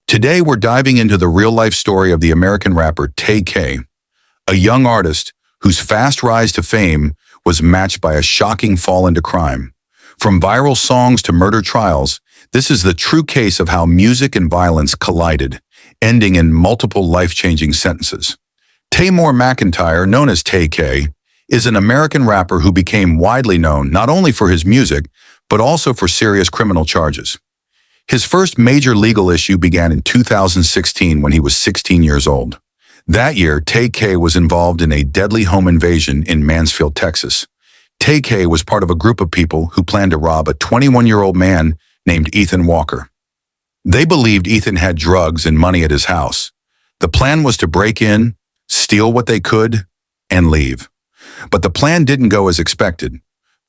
Today, we're diving into the real-life story of the American rapper Tay-K, a young artist whose fast rise to fame was matched by a shocking fall into crime. From viral songs to murder trials, this is the true case of how music and violence collided, ending in multiple life-changing sentences. Taymor McIntyre, known as Tay-K, is an American rapper who became widely known not only for his music, but also for serious criminal charges. His first major legal issue began in 2016 when he was 16 years old. That year, Tay-K was involved in a deadly home invasion in Mansfield, Texas. Tay-K was part of a group of people who planned to rob a 21-year-old man named Ethan Walker. They believed Ethan had drugs and money at his house. The plan was to break in, steal what they could, and leave. But the plan didn't go as expected.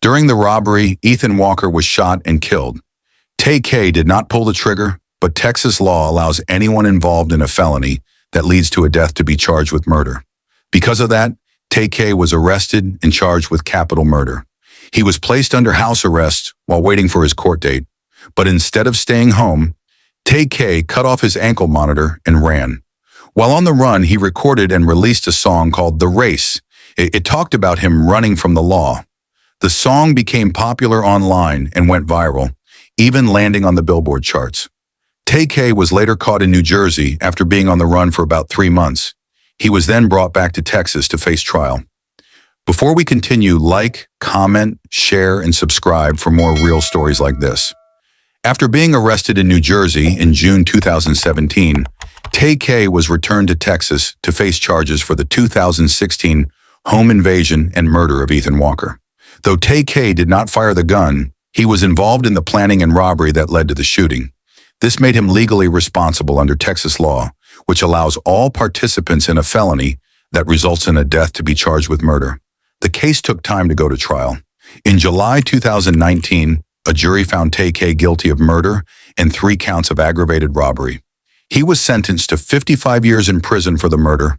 During the robbery, Ethan Walker was shot and killed. Tay-K did not pull the trigger, but Texas law allows anyone involved in a felony that leads to a death to be charged with murder. Because of that, Tay-K was arrested and charged with capital murder. He was placed under house arrest while waiting for his court date. But instead of staying home, Tay-K cut off his ankle monitor and ran. While on the run, he recorded and released a song called The Race. It talked about him running from the law. The song became popular online and went viral, even landing on the Billboard charts. Tay-K was later caught in New Jersey after being on the run for about 3 months. He was then brought back to Texas to face trial. Before we continue, like, comment, share, and subscribe for more real stories like this. After being arrested in New Jersey in June 2017, Tay-K was returned to Texas to face charges for the 2016 home invasion and murder of Ethan Walker. Though Tay-K did not fire the gun, he was involved in the planning and robbery that led to the shooting. This made him legally responsible under Texas law, which allows all participants in a felony that results in a death to be charged with murder. The case took time to go to trial. In July 2019, a jury found Tay-K guilty of murder and 3 counts of aggravated robbery. He was sentenced to 55 years in prison for the murder,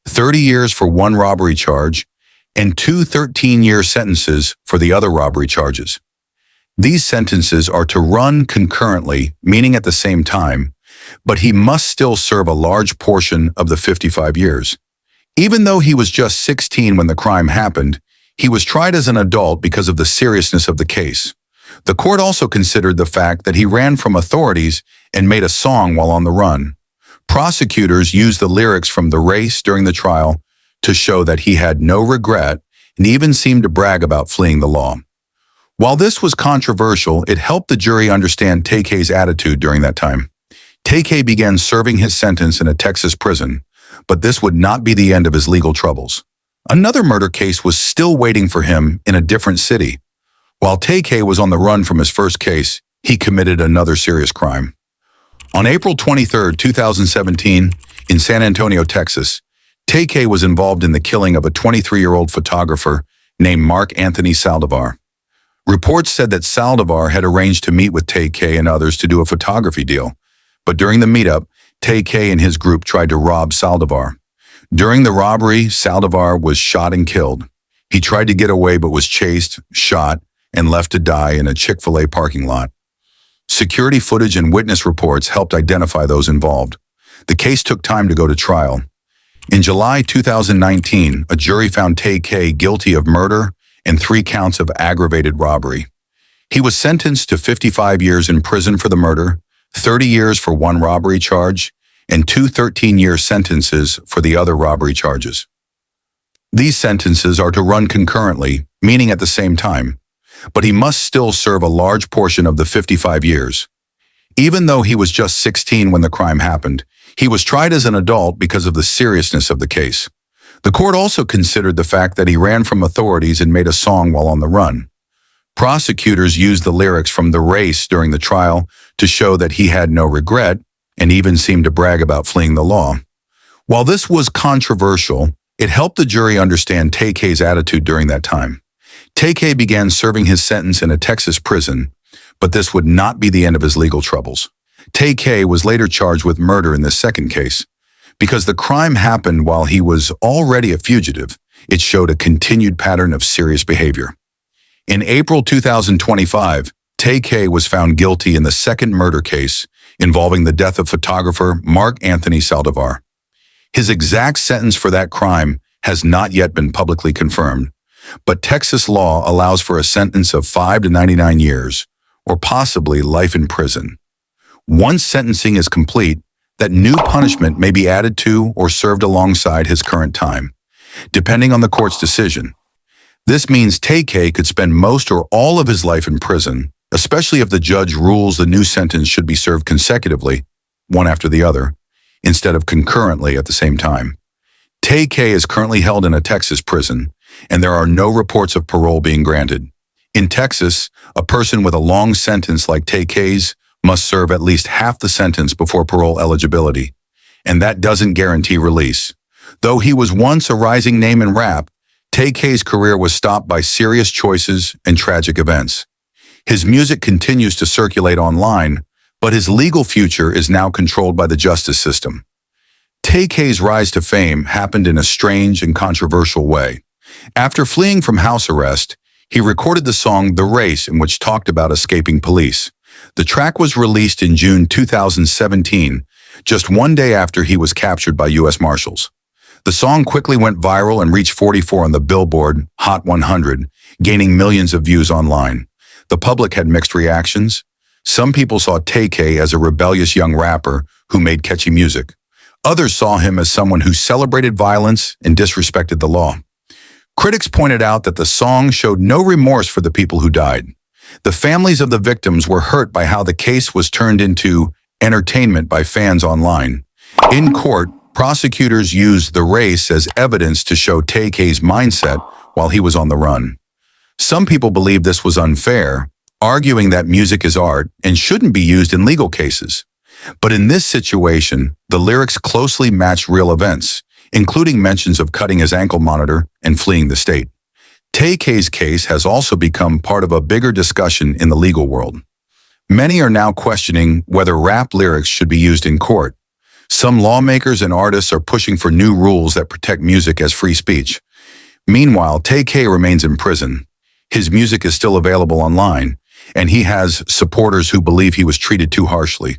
30 years for 1 robbery charge, and 2 13-year sentences for the other robbery charges. These sentences are to run concurrently, meaning at the same time, but he must still serve a large portion of the 55 years. Even though he was just 16 when the crime happened, he was tried as an adult because of the seriousness of the case. The court also considered the fact that he ran from authorities and made a song while on the run. Prosecutors used the lyrics from The Race during the trial to show that he had no regret and even seemed to brag about fleeing the law. While this was controversial, it helped the jury understand Tay-K's attitude during that time. Tay-K began serving his sentence in a Texas prison, but this would not be the end of his legal troubles. Another murder case was still waiting for him in a different city. While Tay-K was on the run from his first case, he committed another serious crime. On April 23, 2017, in San Antonio, Texas, Tay-K was involved in the killing of a 23-year-old photographer named Mark Anthony Saldivar. Reports said that Saldivar had arranged to meet with Tay-K and others to do a photography deal, but during the meetup, Tay-K and his group tried to rob Saldivar. During the robbery, Saldivar was shot and killed. He tried to get away but was chased, shot, and left to die in a Chick-fil-A parking lot. Security footage and witness reports helped identify those involved. The case took time to go to trial. In July 2019, a jury found Tay-K guilty of murder and 3 counts of aggravated robbery. He was sentenced to 55 years in prison for the murder, 30 years for 1 robbery charge, and 2 13-year sentences for the other robbery charges. These sentences are to run concurrently, meaning at the same time, but he must still serve a large portion of the 55 years. Even though he was just 16 when the crime happened, he was tried as an adult because of the seriousness of the case. The court also considered the fact that he ran from authorities and made a song while on the run. Prosecutors used the lyrics from The Race during the trial to show that he had no regret and even seemed to brag about fleeing the law. While this was controversial, it helped the jury understand Tay-K's attitude during that time. Tay-K began serving his sentence in a Texas prison, but this would not be the end of his legal troubles. Tay-K was later charged with murder in this second case. Because the crime happened while he was already a fugitive, it showed a continued pattern of serious behavior. In April 2025, Tay-K was found guilty in the second murder case involving the death of photographer Mark Anthony Saldivar. His exact sentence for that crime has not yet been publicly confirmed, but Texas law allows for a sentence of 5 to 99 years, or possibly life in prison. Once sentencing is complete, that new punishment may be added to or served alongside his current time, depending on the court's decision. This means Tay-K could spend most or all of his life in prison, especially if the judge rules the new sentence should be served consecutively, one after the other, instead of concurrently at the same time. Tay-K is currently held in a Texas prison, and there are no reports of parole being granted. In Texas, a person with a long sentence like Tay-K's must serve at least half the sentence before parole eligibility, and that doesn't guarantee release. Though he was once a rising name in rap, Tay-K's career was stopped by serious choices and tragic events. His music continues to circulate online, but his legal future is now controlled by the justice system. Tay-K's rise to fame happened in a strange and controversial way. After fleeing from house arrest, he recorded the song The Race, in which talked about escaping police. The track was released in June 2017, just one day after he was captured by U.S. Marshals. The song quickly went viral and reached 44 on the Billboard Hot 100, gaining millions of views online. The public had mixed reactions. Some people saw Tay-K as a rebellious young rapper who made catchy music. Others saw him as someone who celebrated violence and disrespected the law. Critics pointed out that the song showed no remorse for the people who died. The families of the victims were hurt by how the case was turned into entertainment by fans online. In court, prosecutors used The Race as evidence to show Tay-K's mindset while he was on the run. Some people believe this was unfair, arguing that music is art and shouldn't be used in legal cases. But in this situation, the lyrics closely matched real events, including mentions of cutting his ankle monitor and fleeing the state. Tay-K's case has also become part of a bigger discussion in the legal world. Many are now questioning whether rap lyrics should be used in court. Some lawmakers and artists are pushing for new rules that protect music as free speech. Meanwhile, Tay-K remains in prison. His music is still available online, and he has supporters who believe he was treated too harshly.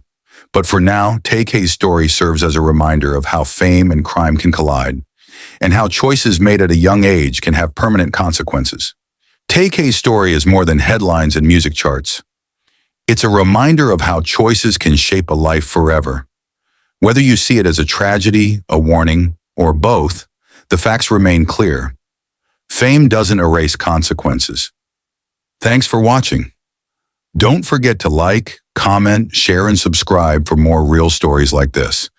But for now, Tay-K's story serves as a reminder of how fame and crime can collide, and how choices made at a young age can have permanent consequences. Tay-K's story is more than headlines and music charts. It's a reminder of how choices can shape a life forever. Whether you see it as a tragedy, a warning, or both, the facts remain clear. Fame doesn't erase consequences. Thanks for watching. Don't forget to like, comment, share, and subscribe for more real stories like this.